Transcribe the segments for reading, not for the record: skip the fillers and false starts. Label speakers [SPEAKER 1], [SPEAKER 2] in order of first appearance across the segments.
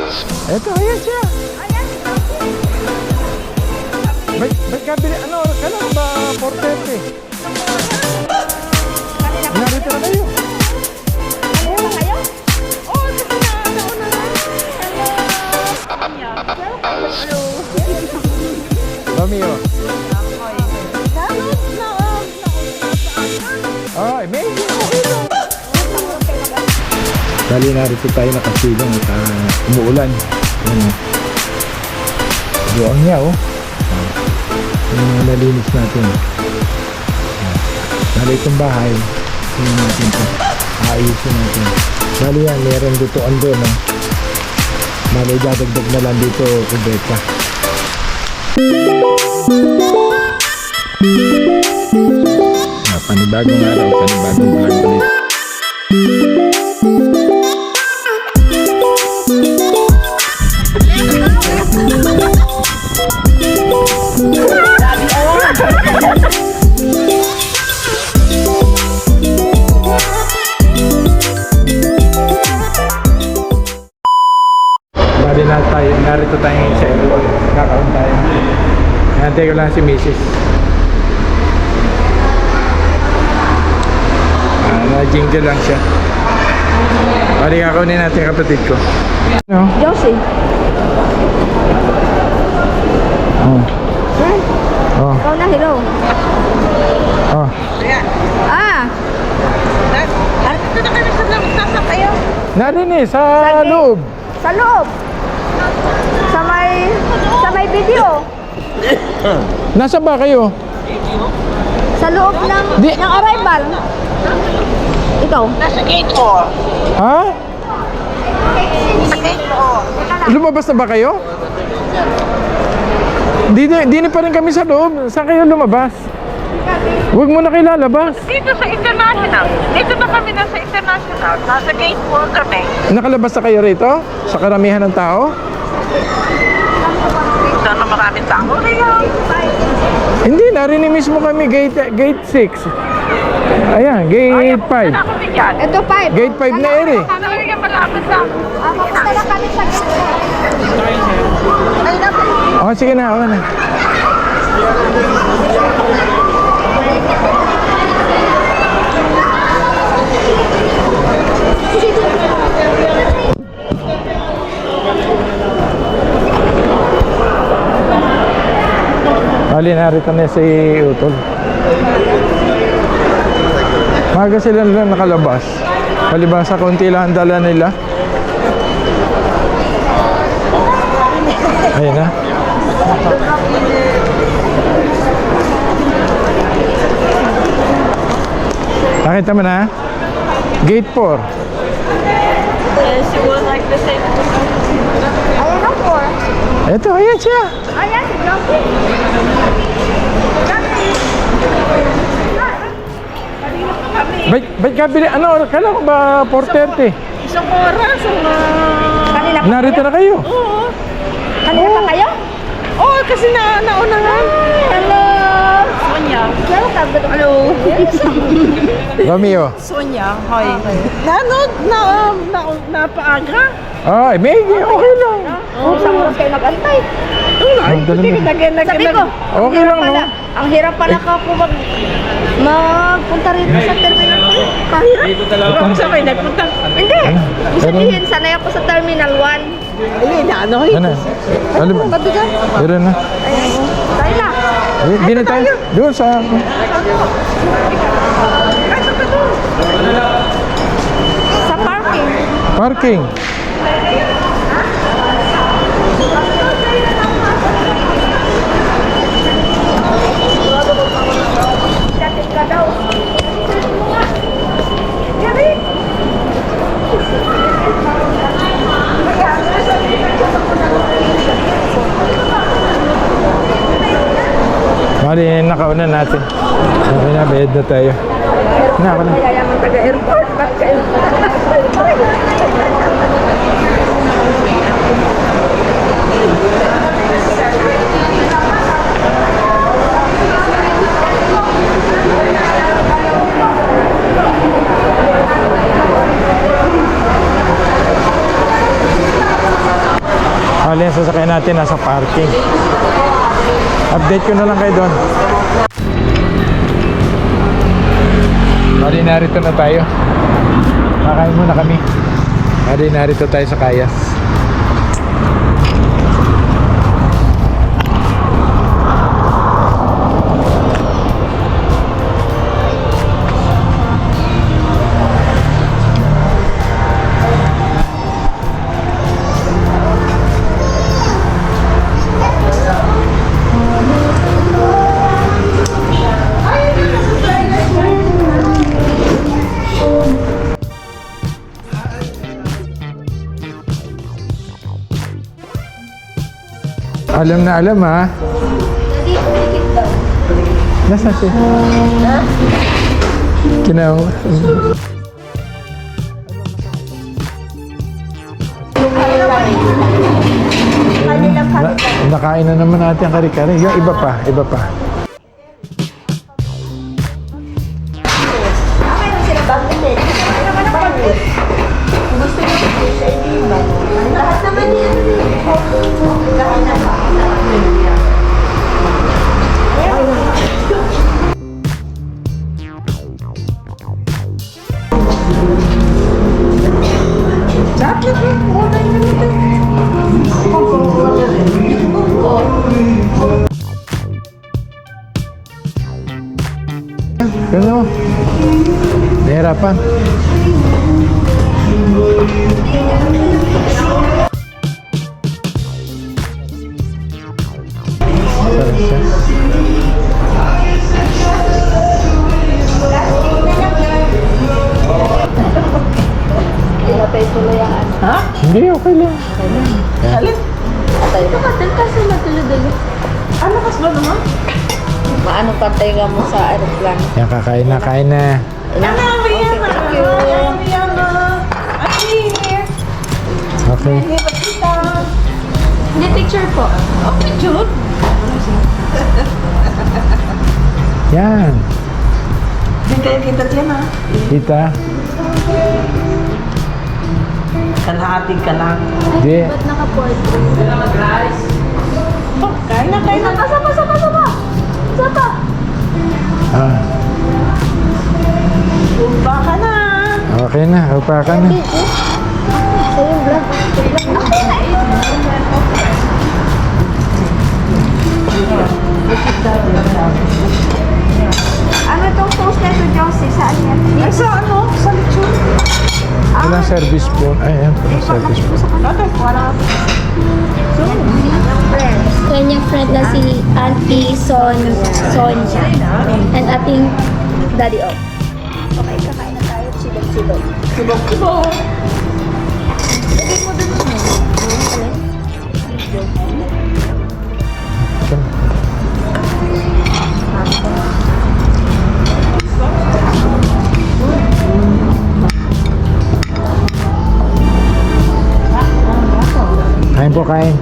[SPEAKER 1] Eto, ayan siya. Ba't kabili, ano, kailangan ba 430? Narito na kayo. Romeo. Ay, medyo okay lang. Dali narito tayo nakasilong at umuulan. Buwang niya, oh. Yung nalinis natin. Dali itong bahay. Tingnan natin ito. Ayusin natin. Dali yan, meron lutuan doon, oh. Malay dadagdag na lang dito, Rebecca. Panibagong araw, panibagong vlog ulit. Narito tayo ngayon sa ero. Kakaon tayo. Nantay ko lang si Mrs. Na-jingle lang siya. Pari kakaunin natin kapatid ko. No?
[SPEAKER 2] Josie.
[SPEAKER 1] Oh.
[SPEAKER 2] Sir?
[SPEAKER 1] Oh.
[SPEAKER 2] Ikaw na, hello.
[SPEAKER 1] Oh.
[SPEAKER 2] Ah!
[SPEAKER 3] Dito na kayo sa kayo?
[SPEAKER 1] Narin eh, sa loob.
[SPEAKER 2] Sa loob. Sa may video.
[SPEAKER 1] Nasa ba kayo?
[SPEAKER 2] Sa loob ng arrival. Ikaw?
[SPEAKER 3] Nasa gate 4.
[SPEAKER 1] Ha?
[SPEAKER 3] Sa gate 4.
[SPEAKER 1] Lumabas na ba kayo? Di na pa rin kami sa loob. Saan kayo lumabas? Huwag mo na kayo lalabas.
[SPEAKER 3] Dito sa international. Dito na kami nasa international. Nasa gate 4 kami.
[SPEAKER 1] Nakalabas na kayo rito? Sa karamihan ng tao?
[SPEAKER 3] Dito na maraming tao.
[SPEAKER 1] Hindi, narinig mismo kami gate 6. Ayan, gate 5.
[SPEAKER 3] Ako bigyan.
[SPEAKER 2] Ito 5.
[SPEAKER 1] Gate 5 na ere.
[SPEAKER 3] Ano yung malapit sa...
[SPEAKER 2] Mapunta na kami sa gate 4.
[SPEAKER 3] Ay, natin.
[SPEAKER 1] Oh, sige na, okay na. Bali, narito na si Utol. Maga sila lang nakalabas. Palibasa, konti lang ang dala nila. Ayun na. Nakita mo na? Gate 4.
[SPEAKER 3] Yes, you will like the same.
[SPEAKER 2] Ayan ang 4.
[SPEAKER 1] Eto, ayan siya.
[SPEAKER 2] Ayan, si Josie.
[SPEAKER 1] Ba't kabili, ano, kailangan ba 430?
[SPEAKER 3] Isang oras.
[SPEAKER 2] Kanina pa
[SPEAKER 1] Narito
[SPEAKER 2] kayo?
[SPEAKER 1] na kayo.
[SPEAKER 3] Oo.
[SPEAKER 2] Kanina pa kayo?
[SPEAKER 3] Oo, kasi nauna nga.
[SPEAKER 2] Hello.
[SPEAKER 3] Sonia.
[SPEAKER 2] Hello.
[SPEAKER 1] Romeo.
[SPEAKER 3] Sonia, hi. Napaaga?
[SPEAKER 1] Ay, may okay lang.
[SPEAKER 2] Isang oras kayo nag-antay. Sabi ko,
[SPEAKER 1] Okay lang, no?
[SPEAKER 2] ang hirap pala ka po magpunta rito sa Terminal 3. Kahirap.
[SPEAKER 3] Dito talaga. Saan kayo nagpunta?
[SPEAKER 2] Hindi. Sabihin, sanay ako sa Terminal 1.
[SPEAKER 3] Ay, ano?
[SPEAKER 1] Ano? Ano ba?
[SPEAKER 2] Mabigat.
[SPEAKER 1] Meron na.
[SPEAKER 2] Ayan. Tayo na.
[SPEAKER 1] Di na tayo. Doon sa...
[SPEAKER 2] Sa parking.
[SPEAKER 1] Parking.
[SPEAKER 2] Dating ka daw.
[SPEAKER 1] Mali, nakauna natin. Okay na, bayad na tayo. Na, ako na.
[SPEAKER 2] Mayayaman taga-airport. Ba't kayo?
[SPEAKER 1] Bali, yung sasakyan natin nasa parking. Update ko na lang kayo doon. Bali, narito na tayo. Kakain muna kami. Bali, narito tayo sa Kayas. Alam na alam ha. Nasaan siya? Kinaw. Nakain na naman natin ang kare-kare. Yung iba pa, iba pa.
[SPEAKER 2] Lahat naman yan.
[SPEAKER 1] Ano? Nahirapan. Sarap siya.
[SPEAKER 2] Pinapay tuloy yan. Ha?
[SPEAKER 1] Hindi, okay lang.
[SPEAKER 2] Alin? Atay. Kapatid kasi natuloy-dulo. Ano kas ba naman? Maano patay ka mo sa aeroplano?
[SPEAKER 1] Yan, kakain na, kain na.
[SPEAKER 2] Okay, thank you.
[SPEAKER 1] Okay.
[SPEAKER 2] Hindi, picture po. Oh, picture?
[SPEAKER 1] Yan.
[SPEAKER 3] Hindi kayo kita dyan ha.
[SPEAKER 1] Kita.
[SPEAKER 3] Kalahati ka lang.
[SPEAKER 1] Di.
[SPEAKER 2] Ba't naka-port?
[SPEAKER 3] Kain na, kain na.
[SPEAKER 2] Sapa! Sapa!
[SPEAKER 1] Ah,
[SPEAKER 3] Tumba ka na.
[SPEAKER 1] okay na, upa ka na.
[SPEAKER 2] Sa yung vlog. Ano itong post na ito, Josie? Saan yan?
[SPEAKER 3] Ay, sa ano? Sa lechon.
[SPEAKER 1] Walang service phone. Ay, yan, walang service phone.
[SPEAKER 2] Kanyang friend na si Auntie Sonia. And ating Daddy O. Okay, kakain na tayo. Silog-silog.
[SPEAKER 3] Subok-subok.
[SPEAKER 2] Lagay mo dun mo.
[SPEAKER 1] Kain po, kain.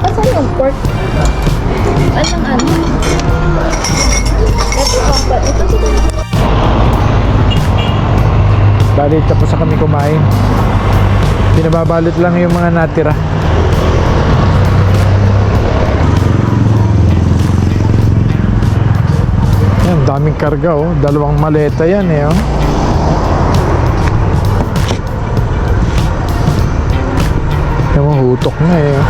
[SPEAKER 2] Asan yung pork? Anong ano? Ito pa. Ito siguro.
[SPEAKER 1] Bali, tapos na kami kumain. Pinababalot lang yung mga natira. Yan, daming karga oh. Dalawang maleta yan eh oh. Yan mo, hutok na eh oh.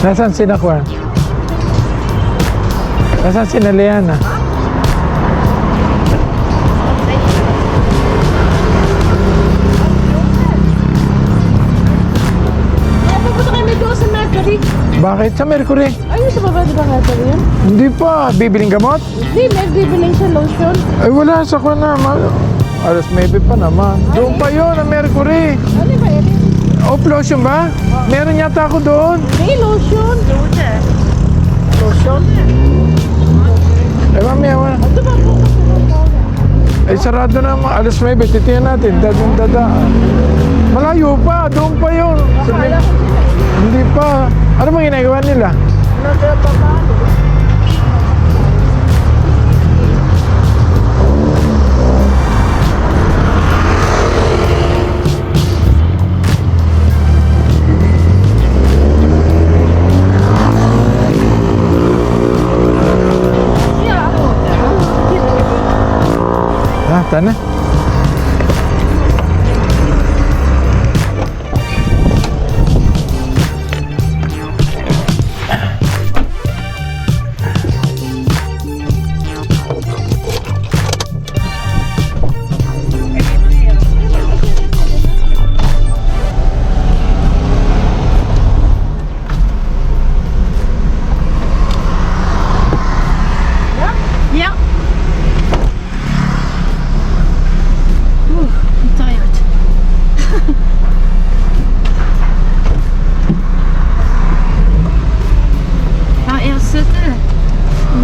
[SPEAKER 1] Nasaan si Nakwan? Nasaan si Naliana?
[SPEAKER 2] Pupunta kami doon sa Mercury.
[SPEAKER 1] Bakit? Sa Mercury?
[SPEAKER 2] Ayun sa baba, di ba Mercury yun?
[SPEAKER 1] Hindi pa. Bibiling gamot?
[SPEAKER 2] Hindi, may bibili siya lotion.
[SPEAKER 1] Ay wala sa ko na. Alas maybe pa naman. Doon pa yun, ang Mercury.
[SPEAKER 2] Ano ba yun?
[SPEAKER 1] O, lotion ba? Meron yata ako doon.
[SPEAKER 2] May lotion.
[SPEAKER 3] Lotion.
[SPEAKER 1] Eh, mamaya.
[SPEAKER 2] Ito ba po?
[SPEAKER 1] Ay, sarado na. Alas maybe. Titiyan natin. Dadaan. Malayo pa. Doon pa yun.
[SPEAKER 2] Akala ko sila.
[SPEAKER 1] Hindi pa. Ano bang ginagawa nila? Sana?
[SPEAKER 3] Yeah. I'm tired. Ja, jag sitter.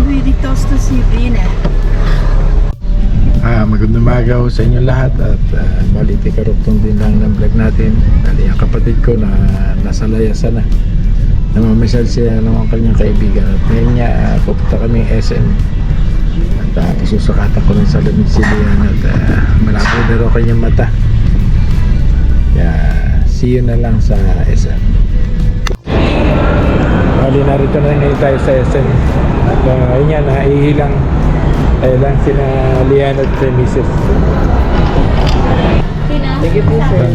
[SPEAKER 3] Nu är det tosta sibine.
[SPEAKER 1] Magandang umaga ho sa inyo lahat at bali tikaruktong din lang ng vlog natin. Bali ang kapatid ko na nasa layasan na namamasyal siya ng kanyang kaibigan at ngayon niya pupunta kami SM at susukatan ko rin sa lamig si Lian at malabo na rin kanyang mata, kaya see you na lang sa SM. Bali narito na ngayon tayo sa SM at yun yan, naihilang tayo lang sina Lian at si Mrs.
[SPEAKER 2] Sige po, sir.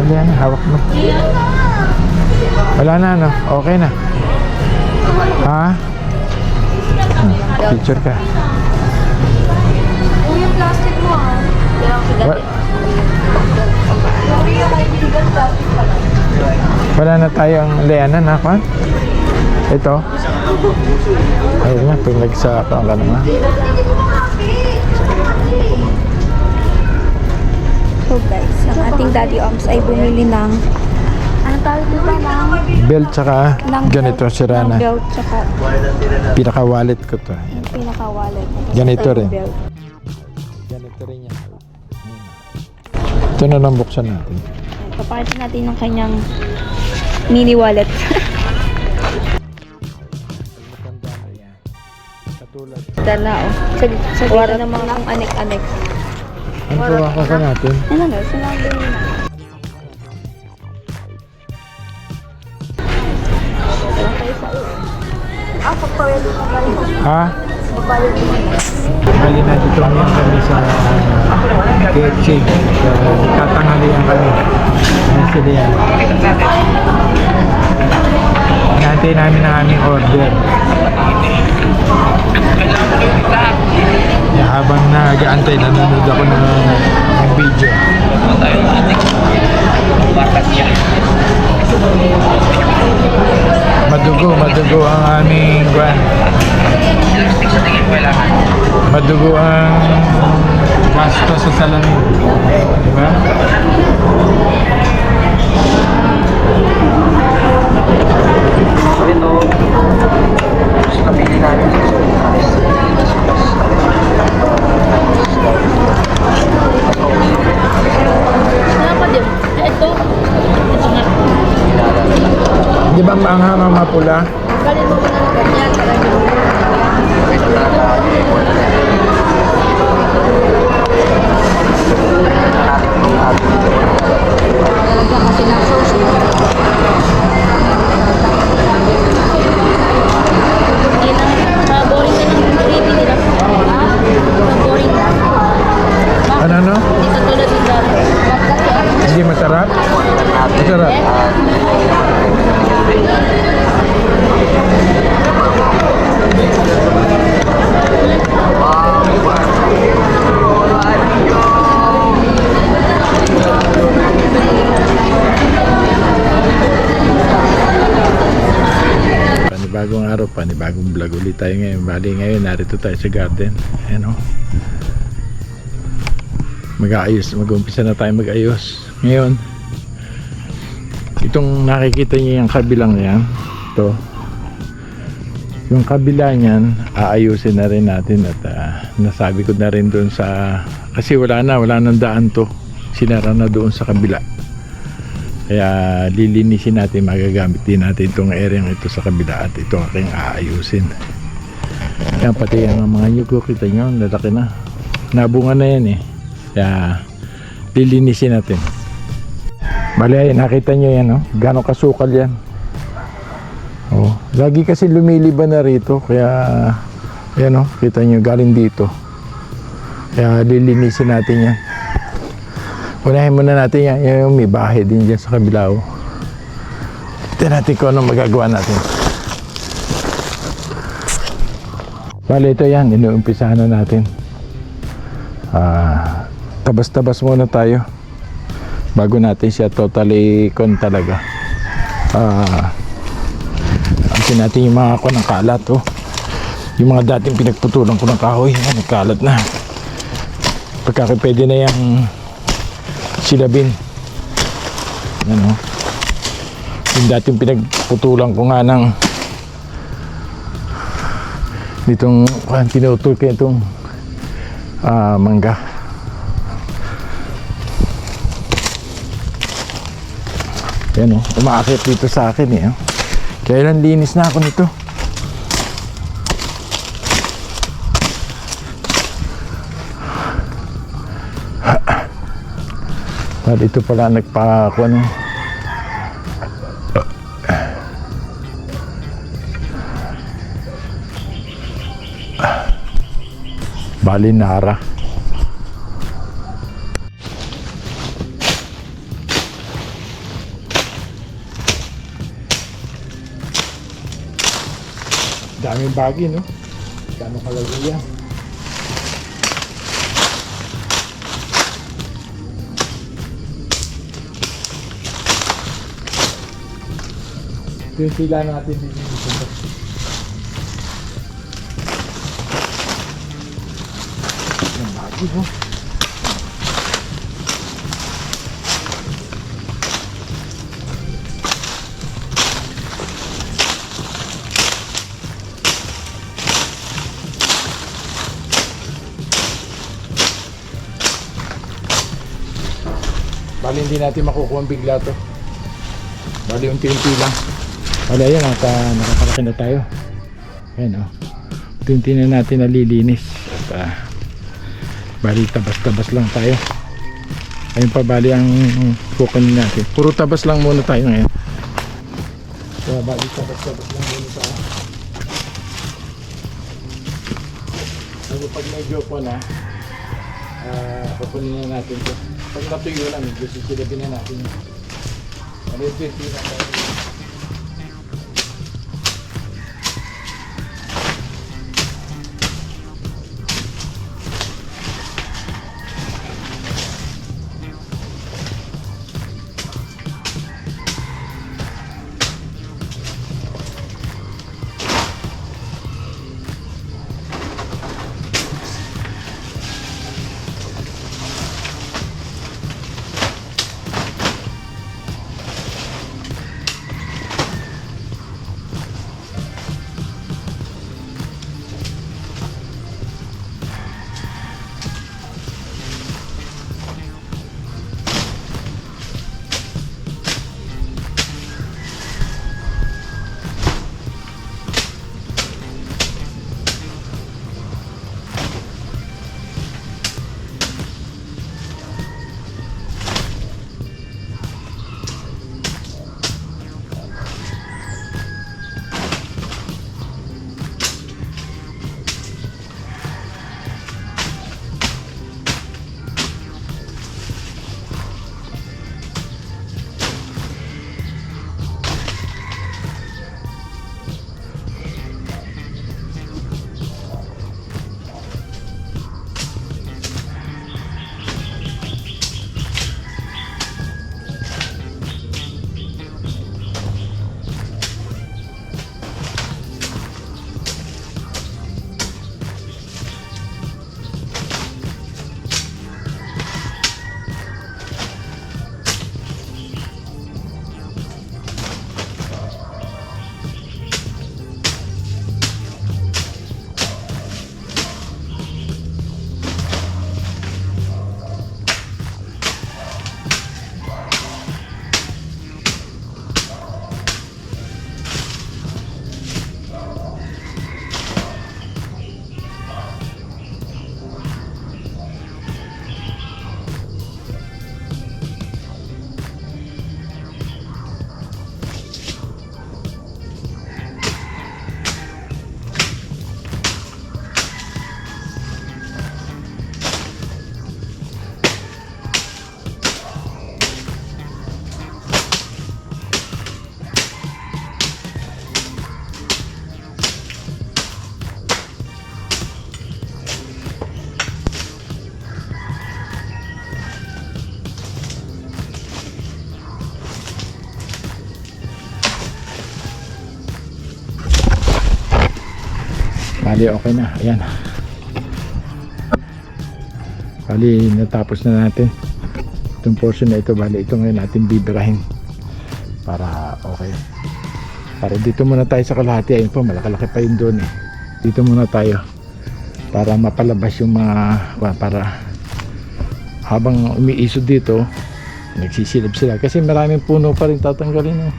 [SPEAKER 1] Lian, hawak mo. Wala na, no? Okay na. Ha? Picture ka.
[SPEAKER 2] Yung plastic mo
[SPEAKER 1] Wa- Wala na tayong leanan, ha? Kwan? Ito? Ayun nga, pinagsakang ka naman.
[SPEAKER 2] So guys, ang ating Daddy Oms ay bumili ng ano tawag dito ng
[SPEAKER 1] Belt tsaka ganito, sira na.
[SPEAKER 2] ng belt tsaka
[SPEAKER 1] Pinaka-wallet ko to.
[SPEAKER 2] yung pinaka-wallet.
[SPEAKER 1] Ganito
[SPEAKER 2] Ito yung
[SPEAKER 1] rin.
[SPEAKER 2] belt.
[SPEAKER 1] Ganito rin yan. Ito na lang buksan natin.
[SPEAKER 2] Papakita natin ng kanyang mini wallet.
[SPEAKER 1] Katulad.
[SPEAKER 2] Dala sa dito ng mga anek-anek.
[SPEAKER 1] Ano pa ka natin?
[SPEAKER 2] Ano na, sinabi mo na.
[SPEAKER 1] Ha? Bali na dito ngayon kami sa KFC. Tatanghalian kami. Ayan sila yan. Hinahantay namin ang aming order. Habang nag-aantay, nanonood ako ng video. Madugo ang aming buwan. Madugo ang gasto sa salamin. Diba?
[SPEAKER 4] Ito, napili namin
[SPEAKER 2] Dapat yun. Ito. Ito nga.
[SPEAKER 1] Di ba ang hanga mapula?
[SPEAKER 2] Galing mo na ng ganyan. Lalagyan kasi ng sauce. Boring na ng gravy nila. Boring na.
[SPEAKER 1] Ano?
[SPEAKER 2] Hindi katulad ng dati.
[SPEAKER 1] Hindi masarap? Masarap. Panibagong araw, panibagong vlog ulit tayo ngayon. Bali ngayon, narito tayo sa garden. Ayan o. Mag-uumpisa na tayo mag-ayos. Ngayon, itong nakikita niyo yung kabilang yan, ito, yung kabila niyan, aayusin na rin natin at nasabi ko na rin doon sa, kasi wala nang daan to, sinara na doon sa kabila. Kaya lilinisin natin, magagamit din natin itong area ito sa kabila at ito aking aayusin. Yan, pati ang mga nyugo, kita nyo, lalaki na. Nabunga na yan eh. Kaya lilinisin natin. Bali, nakita nyo yan, oh. Gano'ng kasukal yan. Oh, lagi kasi lumiliban na rito. Kaya, yan oh, kita nyo, galing dito. Kaya lilinisin natin yan. Unahin muna natin yan. Yung may bahay din dyan sa kabila. Tignan natin kung anong magagawa natin. Bale, ito yan. Inuumpisahan na natin. Tabas-tabas muna tayo. Bago natin siya totally talaga. Amsin natin yung mga ng kalat. Oh. Yung mga dating pinagputulan ko ng kahoy. Yan, nagkalat na. Pagka pwede na yung silabin. Ano? Yung dating pinagputulan ko nga ng ditong pinutol ko itong mangga. Yan o, umaakit dito sa akin eh. Kailan linis na ako nito. Ito pala nagpakakuha ng Balinara. Daming bagay, no? Kano kalagay yan? Ito yung pila natin dito. Ang bagay, no? Bali hindi natin makukuha ang bigla to. Bali unti-unti lang. Bali ayan, nakakalaki na tayo. Ayan o. Unti-unti na natin nalilinis. At bali tabas-tabas lang tayo. Ayun pa bali ang kukunin natin. Puro tabas lang muna tayo ngayon. Kaya bali tabas-tabas lang muna tayo. Ano pag medyo po na kukunin na natin ito. Pag natuyo lang, medyo sisilabin na natin. Ano yung pinti na tayo? Bali okay na, ayan. Bali natapos na natin itong portion na ito. Bali ito ngayon natin bibirahin para okay. Para dito muna tayo sa kalahati. Ayun po, malakalaki pa yun doon eh. Dito muna tayo para mapalabas yung mga para habang umiisod dito nagsisilab sila kasi maraming puno pa rin tatanggalin oh.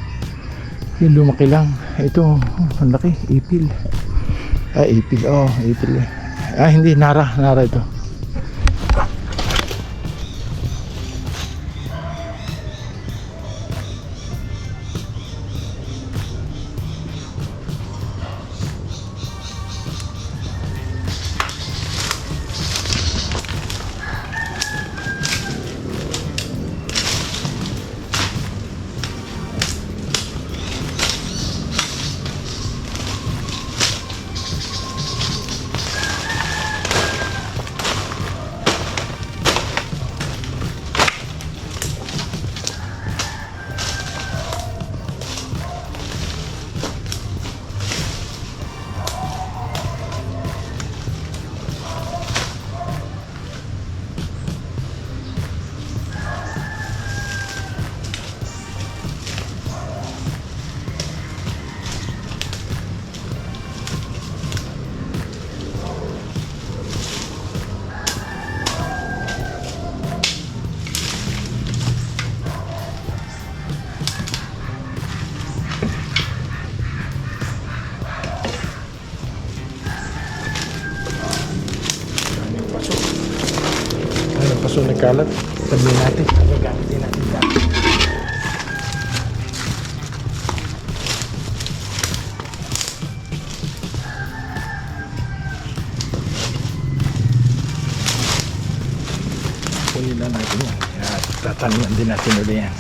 [SPEAKER 1] Yung lumaki lang ito, ang laki, ipil. Ipil, ipil. Hindi, nara ito. Paso nagkalat, tabi natin. Gagamitin natin yan. Kunin lang natin yan. Tataniman din natin ulit yan.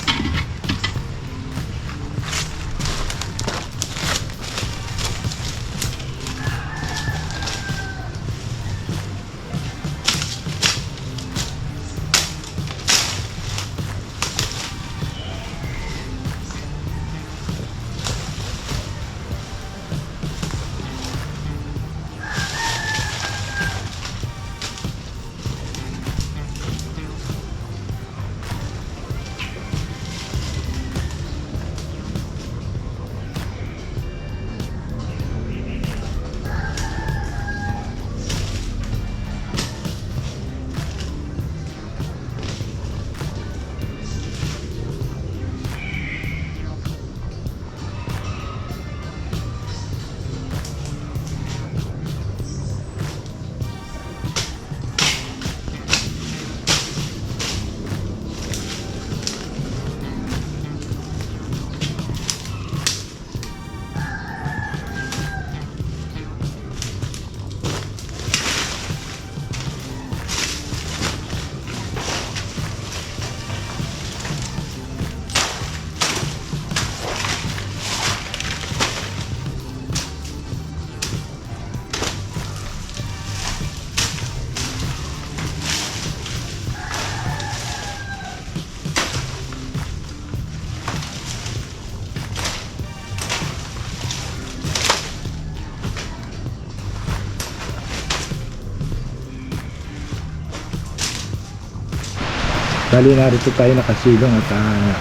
[SPEAKER 1] Bali narito tayo nakasilong at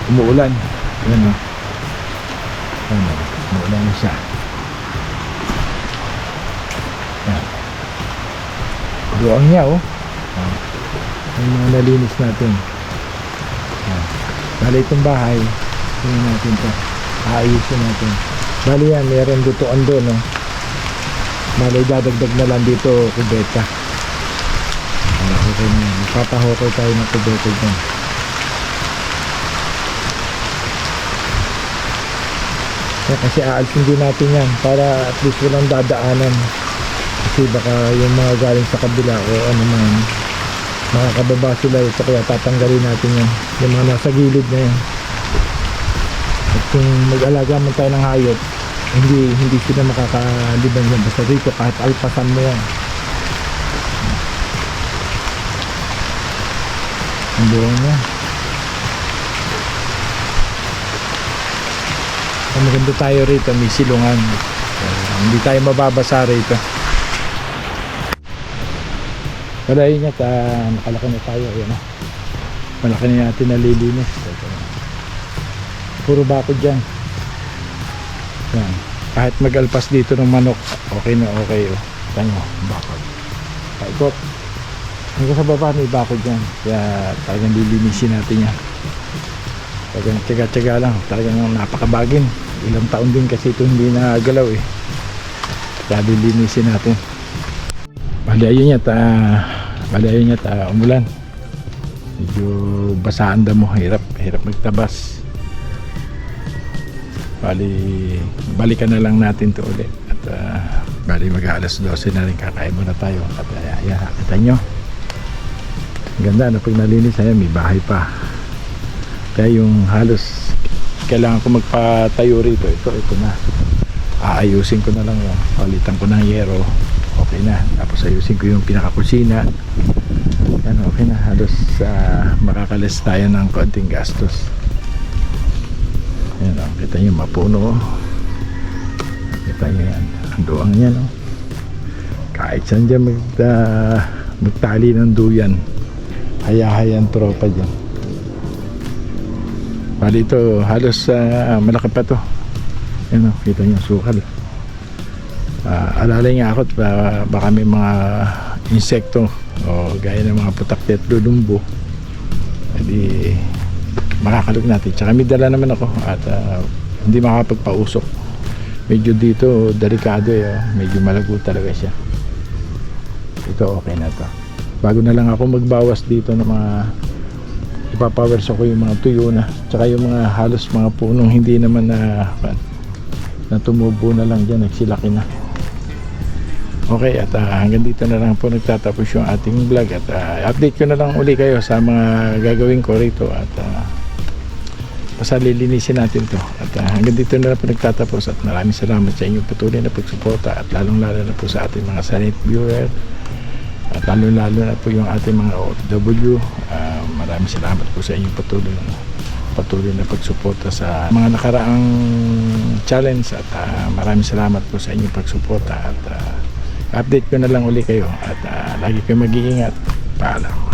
[SPEAKER 1] umuulan. Ayan o. Umuulan na siya. Ayan. Buwang niya o. Ang mga nalinis natin. Ayan. Bali itong bahay. Tingnan natin ito. Aayusin natin. Bali yan, meron lutuan doon o. Bali dadagdag na lang dito kubeta. Okay na yan. Magpapahokay tayo ng kubeta dyan. Kasi aalsin din natin yan para at least walang dadaanan. Kasi baka yung mga galing sa kabila o ano man, makakababa sila ito, kaya tatanggalin natin yan. Yung mga nasa gilid na yan. At kung mag-alaga man tayo ng hayop, hindi sila makakaliban yan. Basta dito kahit alpasan mo yan. Ang buong niya. Ang maganda tayo rito, may silungan. Hindi tayo mababasa rito. Wala yun at nakalaki na tayo. Ayan, malaki na natin nalilinis. Puro bakod dyan. Yan. Kahit mag-alpas dito ng manok, okay na okay. Oh. Tanyo, bakod. Paikot. Hanggang sa baba may bakod dyan. Kaya talagang lilinisin natin yan. Talagang tiyaga-tiyaga lang. Talagang napakabagin. Ilang taon din kasi ito hindi nagalaw eh. Kaya lilinisin natin. Bali ayun yat umulan. Medyo basaan damo. Hirap magtabas. Balikan na lang natin to ulit. At bali mag-alas 12 na rin, kakain muna tayo. At ayan, kita nyo ganda na pag nalinis. Ayan, may bahay pa, kaya yung halos kailangan ko magpatayo rito. Ito na, aayusin ko na lang yun. Palitan ko ng yero, okay na. Tapos ayusin ko yung pinakakusina. Yan, okay na. Halos makakalis tayo ng konting gastos. Yan, kita nyo mapuno. Kita nyo yan, ang duwang yan. Kahit saan dyan magtali ng duyan, hayahayan tropa dyan. Bali ito halos malaki pa to. Yan, kita nyo sukal. Alalay nga ako baka may mga insekto o gaya ng mga putakti at lulumbo, hindi makakalog natin. Tsaka may dala naman ako at hindi makapagpausok. Medyo dito delikado medyo malago talaga siya. Ito okay na to. Bago na lang ako magbawas dito ng mga ipapowers ako yung mga tuyo na, tsaka yung mga halos mga punong hindi naman na tumubo na lang dyan, nagsilaki na. Okay, at hanggang dito na lang po nagtatapos yung ating vlog. At update ko na lang uli kayo sa mga gagawin ko rito. At basta lilinisin natin to. At hanggang dito na lang po nagtatapos. At maraming salamat sa inyong patuloy na pagsuporta. At lalong lalo na po sa ating mga silent viewer. At lalong lalo na po yung ating mga OFW. Maraming salamat po sa inyong patuloy na pagsuporta sa mga nakaraang challenge. At maraming salamat po sa inyong pagsuporta. At update ko na lang uli kayo. At lagi kayo mag-iingat. Paalam.